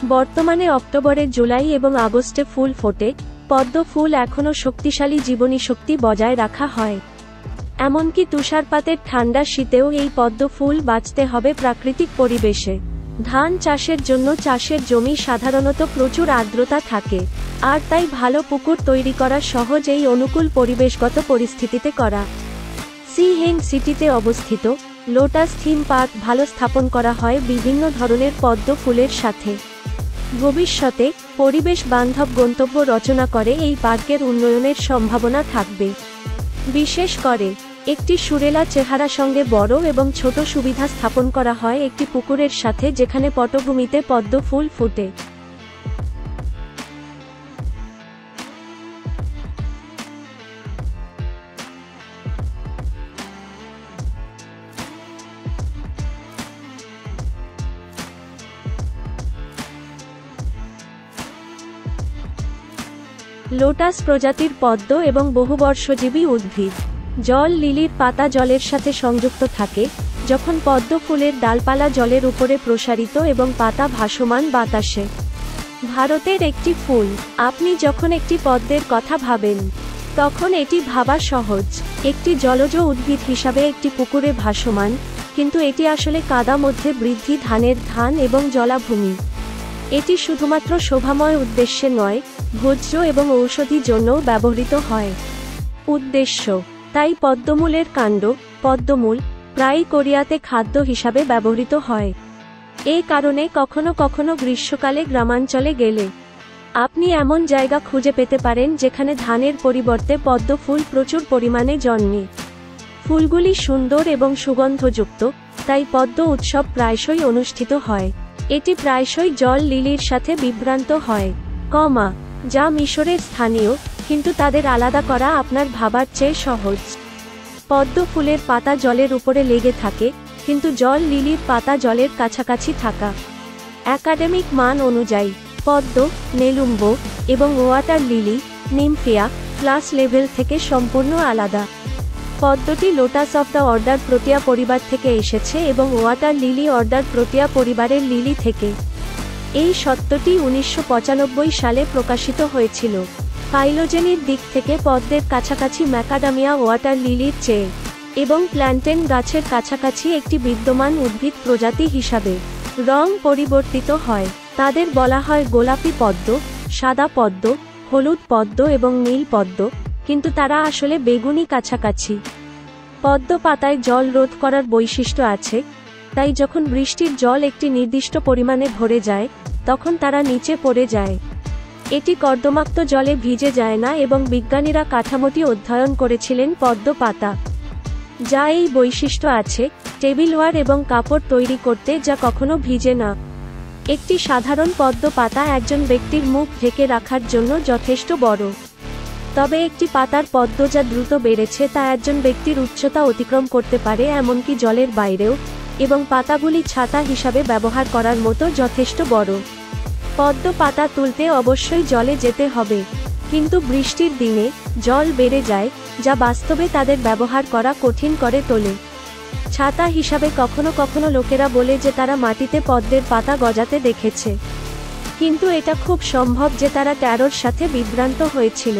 বর্তমানে অক্টোবরে, জুলাই এবং আগস্টে ফুল ফোটে। পদ্ম ফুল এখনও শক্তিশালী জীবনী শক্তি বজায় রাখা হয়। এমনকি তুষারপাতের ঠান্ডা শীতেও এই পদ্ম ফুল বাঁচতে হবে প্রাকৃতিক পরিবেশে। ধান চাষের জন্য চাষের জমি সাধারণত প্রচুর আর্দ্রতা থাকে, আর তাই ভালো পুকুর তৈরি করা সহজ এই অনুকূল পরিবেশগত পরিস্থিতিতে করা। সি হেং সিটিতে অবস্থিত লোটাস থিম পার্ক ভালো স্থাপন করা হয় বিভিন্ন ধরনের পদ্ম ফুলের সাথে। ভবিষ্যতে পরিবেশ বান্ধব গন্তব্য রচনা করে এই পার্কের উন্নয়নের সম্ভাবনা থাকবে। বিশেষ করে একটি সুরেলা চেহারা সঙ্গে বড় এবং ছোট সুবিধা স্থাপন করা হয় একটি পুকুরের সাথে, যেখানে পটভূমিতে পদ্ম ফুল ফোটে। লোটাস প্রজাতির পদ্ম এবং বহুবর্ষজীবী উদ্ভিদ। জল লিলির পাতা জলের সাথে সংযুক্ত থাকে, যখন পদ্ম ফুলের ডালপালা জলের উপরে প্রসারিত এবং পাতা ভাসমান বাতাসে। ভারতের একটি ফুল। আপনি যখন একটি পদ্মের কথা ভাবেন, তখন এটি ভাবা সহজ। একটি জলজ উদ্ভিদ হিসাবে একটি পুকুরে ভাসমান, কিন্তু এটি আসলে কাদা মধ্যে বৃদ্ধি ধান এবং জলাভূমি। এটি শুধুমাত্র শোভাময় উদ্দেশ্যে নয়, ভোজ্য এবং ঔষধি জন্যও ব্যবহৃত হয়। উদ্দেশ্য: তাই পদ্মমূলের কাণ্ড, পদ্মমূল, প্রায়ই কোরিয়াতে খাদ্য হিসাবে ব্যবহৃত হয়। এই কারণে কখনো কখনো গ্রীষ্মকালে গ্রামাঞ্চলে গেলে আপনি এমন জায়গা খুঁজে পেতে পারেন যেখানে ধানের পরিবর্তে পদ্ম ফুল প্রচুর পরিমাণে জন্মে। ফুলগুলি সুন্দর এবং সুগন্ধযুক্ত, তাই পদ্ম উৎসব প্রায়শই অনুষ্ঠিত হয়। এটি প্রায়শই জল লিলির সাথে বিভ্রান্ত হয়, যা মিশরের স্থানীয়, কিন্তু তাদের আলাদা করা আপনার ভাবার চেয়ে সহজ। পদ্ম ফুলের পাতা জলের উপরে লেগে থাকে, কিন্তু জল লিলির পাতা জলের কাছাকাছি থাকা। একাডেমিক মান অনুযায়ী পদ্ম, নেলুম্বো এবং water lily, Nymphaea, class level থেকে সম্পূর্ণ আলাদা। পদ্মটি lotus of the order Protea পরিবার থেকে এসেছে এবং ওয়াটার লিলি অর্ডার প্রোটিয়া পরিবারের লিলি থেকে। এই সত্যটি 1995 সালে প্রকাশিত হয়েছিল। ফাইলোজেনির দিক থেকে পদ্মের কাছাকাছি ম্যাকাডামিয়া ওয়াটার লিলির চেয়ে, এবং প্ল্যান্টেন গাছের কাছাকাছি একটি বিদ্যমান উদ্ভিদ প্রজাতি হিসাবে। রং পরিবর্তিত হয়। তাদের বলা হয় গোলাপি পদ্ম, সাদা পদ্ম, হলুদ পদ্ম এবং নীল পদ্ম, কিন্তু তারা আসলে বেগুনি কাছাকাছি। পদ্ম পাতায় জল রোধ করার বৈশিষ্ট্য আছে, তাই যখন বৃষ্টির জল একটি নির্দিষ্ট পরিমাণে ভরে যায়, তখন তারা নিচে পড়ে যায়। এটি কর্দমাক্ত জলে ভিজে যায় না এবং বিজ্ঞানীরা কাঠামোটি অধ্যয়ন করেছিলেন পদ্ম পাতা, যা এই বৈশিষ্ট্য আছে, টেবিলওয়্যার এবং কাপড় তৈরি করতে যা কখনো ভিজে না। একটি সাধারণ পদ্ম পাতা একজন ব্যক্তির মুখ ঢেকে রাখার জন্য যথেষ্ট বড়। তবে একটি পাতার পদ্ম যা দ্রুত বেড়েছে তা একজন ব্যক্তির উচ্চতা অতিক্রম করতে পারে, এমনকি জলের বাইরেও, এবং পাতাগুলি ছাতা হিসাবে ব্যবহার করার মতো যথেষ্ট বড়। পদ্ম পাতা তুলতে অবশ্যই জলে যেতে হবে, কিন্তু বৃষ্টির দিনে জল বেড়ে যায়, যা বাস্তবে তাদের ব্যবহার করা কঠিন করে তোলে। ছাতা হিসাবে কখনো কখনো লোকেরা বলে যে তারা মাটিতে পদ্মের পাতা গজাতে দেখেছে, কিন্তু এটা খুব সম্ভব যে তারা ট্যারোর সাথে বিভ্রান্ত হয়েছিল।